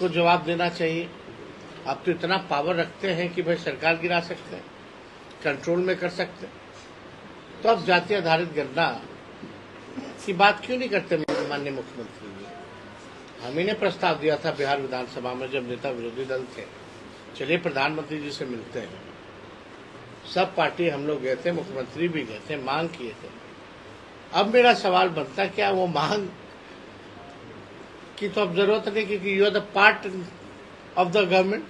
आपको जवाब देना चाहिए। आप तो इतना पावर रखते हैं कि भाई सरकार गिरा सकते हैं, कंट्रोल में कर सकते हैं, तो आप जाति आधारित गणना की बात क्यों नहीं करते माननीय मुख्यमंत्री जी? हम ही ने प्रस्ताव दिया था बिहार विधानसभा में जब नेता विरोधी दल थे, चलिए प्रधानमंत्री जी से मिलते हैं। सब पार्टी हम लोग गए थे, मुख्यमंत्री भी गए थे, मांग किए थे। अब मेरा सवाल बनता है, क्या वो मांग की तो अब जरूरत नहीं, क्योंकि you are the part of the government.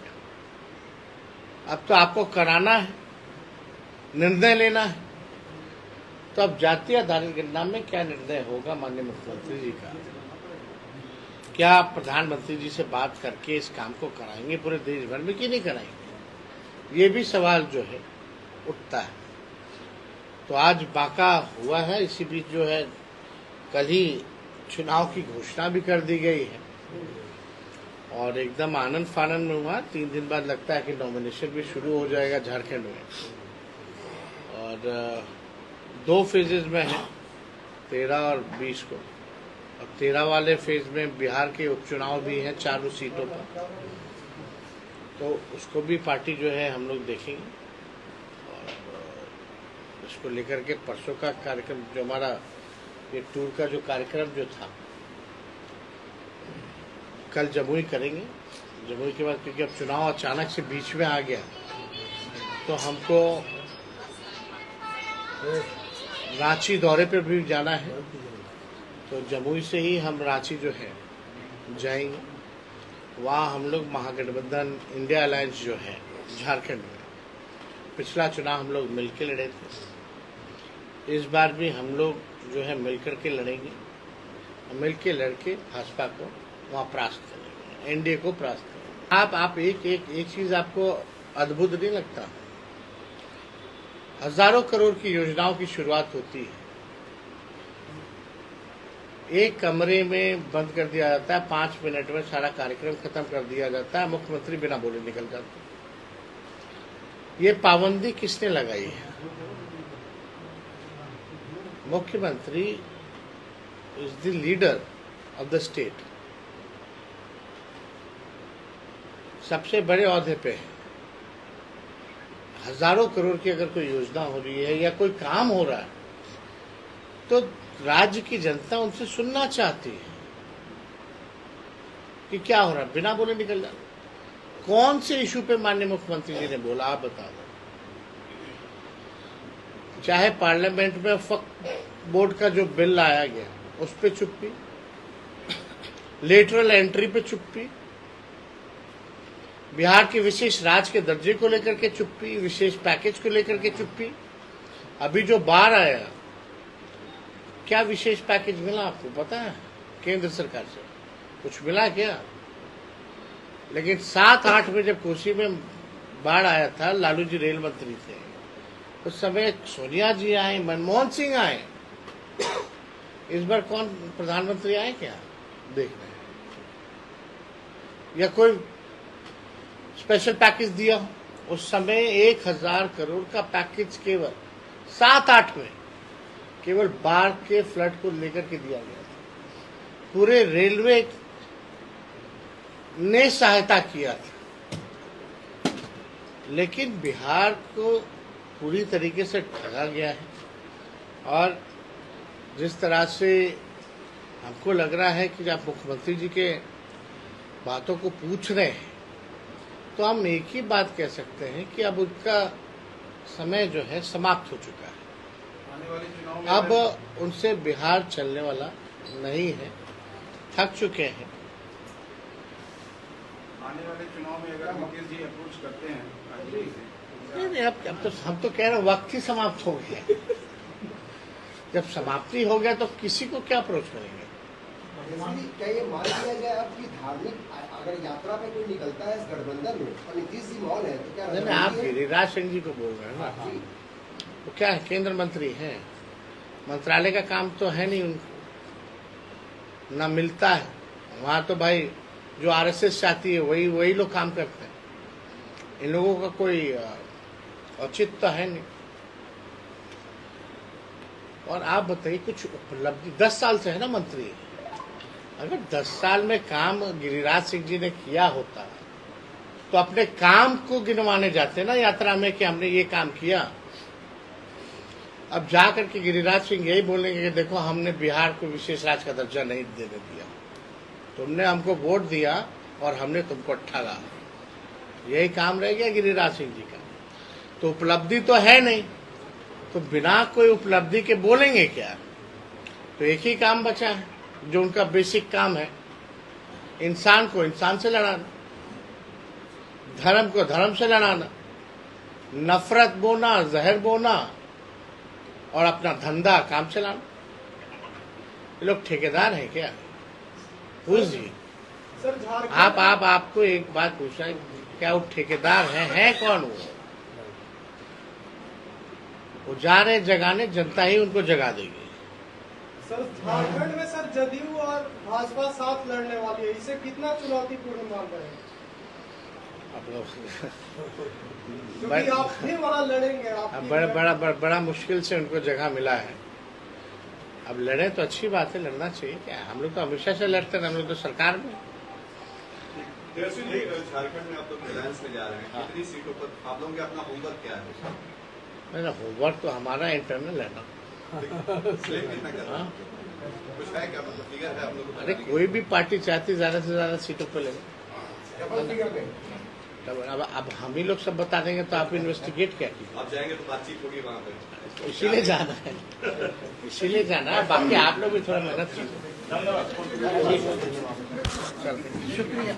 अब तो आपको कराना है, निर्णय लेना है। तो अब जातीय आधारित गणना में क्या निर्णय होगा माननीय मुख्यमंत्री जी का? क्या आप प्रधानमंत्री जी से बात करके इस काम को कराएंगे पूरे देश भर में कि नहीं कराएंगे? ये भी सवाल जो है उठता है। तो आज बाका हुआ है, इसी बीच जो है कल ही चुनाव की घोषणा भी कर दी गई है और एकदम आनंद फानंद में हुआ। 3 दिन बाद लगता है कि नॉमिनेशन भी शुरू हो जाएगा झारखंड में, और 2 फेजेज में है, 13 और 20 को। और 13 वाले फेज में बिहार के उपचुनाव भी हैं 4 सीटों पर, तो उसको भी पार्टी जो है हम लोग देखेंगे। और इसको लेकर के परसों का कार्यक्रम, जो हमारा ये टूर का जो कार्यक्रम जो था, कल जमुई करेंगे। जमुई के बाद, क्योंकि अब चुनाव अचानक से बीच में आ गया, तो हमको रांची दौरे पर भी जाना है। तो जमुई से ही हम रांची जो है जाएंगे। वहाँ हम लोग महागठबंधन इंडिया अलायंस जो है झारखंड में, पिछला चुनाव हम लोग मिलकर लड़े थे, इस बार भी हम लोग जो है मिलकर के लड़ेंगे। मिलकर लड़के भाजपा को वहाँ परास्त करेंगे, एनडीए को परास्त करेंगे। आप एक चीज आपको अद्भुत नहीं लगता? हजारों करोड़ की योजनाओं की शुरुआत होती है, एक कमरे में बंद कर दिया जाता है, 5 मिनट में सारा कार्यक्रम खत्म कर दिया जाता है, मुख्यमंत्री बिना बोले निकल जाते हैं। ये पाबंदी किसने लगाई है? मुख्यमंत्री is the leader of the state, सबसे बड़े ओहदे पे है। हजारों करोड़ की अगर कोई योजना हो रही है या कोई काम हो रहा है, तो राज्य की जनता उनसे सुनना चाहती है कि क्या हो रहा है, बिना बोले निकल जाना। कौन से इशू पे माननीय मुख्यमंत्री जी ने बोला, आप बता दो। चाहे पार्लियामेंट में वक्फ बोर्ड का जो बिल लाया गया उस पे चुप्पी, लेटरल एंट्री पे चुप्पी, बिहार के विशेष राज्य के दर्जे को लेकर के चुप्पी, विशेष पैकेज को लेकर के चुप्पी। अभी जो बाढ़ आया, क्या विशेष पैकेज मिला आपको पता है? केंद्र सरकार से कुछ मिला क्या? लेकिन 7-8 में जब कोसी में बाढ़ आया था, लालू जी रेल मंत्री थे, उस समय सोनिया जी आए, मनमोहन सिंह आए। इस बार कौन प्रधानमंत्री आए क्या देखना है? या कोई स्पेशल पैकेज दिया? उस समय 1000 करोड़ का पैकेज केवल 7-8 में केवल बाढ़ के फ्लड को लेकर के दिया गया था। पूरे रेलवे ने सहायता किया था, लेकिन बिहार को पूरी तरीके से ठगा गया है। और जिस तरह से हमको लग रहा है कि जब मुख्यमंत्री जी के बातों को पूछ रहे हैं, तो हम एक ही बात कह सकते हैं कि अब उनका समय जो है समाप्त हो चुका है। अब उनसे बिहार चलने वाला नहीं है, थक चुके हैं। आने वाले चुनाव में अगर नीतीश जी अप्रोच करते हैं, नहीं, अब तो हम तो कह रहे हैं वक्त ही समाप्त हो गया। जब समाप्ति हो गया तो किसी को क्या अप्रोच करेंगे? क्या ये मान लिया जाए अब कि धार्मिक अगर यात्रा में कोई निकलता है इस गठबंधन में और नीतीश जी मौन है, तो क्या? नहीं, आप गिरिराज सिंह जी को बोल रहे हैं ना, वो क्या है, केंद्र मंत्री हैं, मंत्रालय का काम तो है नहीं उनको, ना मिलता है वहाँ। तो भाई जो आरएसएस चाहती है वही लोग काम करते हैं। इन लोगों का कोई औचित्य तो है नहीं। और आप बताइए, कुछ उपलब्धि 10 साल से है ना मंत्री, अगर 10 साल में काम गिरिराज सिंह जी ने किया होता तो अपने काम को गिनवाने जाते ना यात्रा में कि हमने ये काम किया। अब जाकर के गिरिराज सिंह यही बोलेंगे कि देखो हमने बिहार को विशेष राज्य का दर्जा नहीं देने दिया, तुमने हमको वोट दिया और हमने तुमको ठगा। यही काम रह गया गिरिराज सिंह जी का। तो उपलब्धि तो है नहीं, तो बिना कोई उपलब्धि के बोलेंगे क्या। तो एक ही काम बचा है जो उनका बेसिक काम है, इंसान को इंसान से लड़ाना, धर्म को धर्म से लड़ाना, नफरत बोना, जहर बोना और अपना धंधा काम चलाना। ये लोग ठेकेदार हैं क्या? पूछिए आपको एक बात पूछना है, क्या वो ठेकेदार हैं कौन वो जा रहे जगाने, जनता ही उनको जगा देगी। सर झारखंड में सर जदयू और भाजपा साथ लड़ने वाली है, इसे कितना चुनौतीपूर्ण मान रहे हैं? क्योंकि आप फिर वहाँ लड़ेंगे, बड़ा मुश्किल से उनको जगह मिला है। अब लड़े तो अच्छी बात है, लड़ना चाहिए। क्या हम लोग तो हमेशा से लड़ते हैं, हम लोग तो सरकार में। झारखंड में आप लोग रिलायंस में जा रहे हैं, कितनी सीटों पर आप लोगों का अपना होमवर्क क्या है? मेरा होमवर्क तो हमारा इंटरनल है ना। कुछ है क्या, मतलब फिगर है आप लोगों को? अरे कोई भी पार्टी चाहती ज्यादा से ज्यादा सीटों पर ले। अब हम ही लोग सब बता देंगे तो आप इन्वेस्टिगेट क्या कीजिए। आप जाएंगे तो बातचीत होगी वहाँ पे, इसीलिए जाना है, इसीलिए जाना है। बाकी आप लोग भी थोड़ा मेहनत कीजिए। शुक्रिया।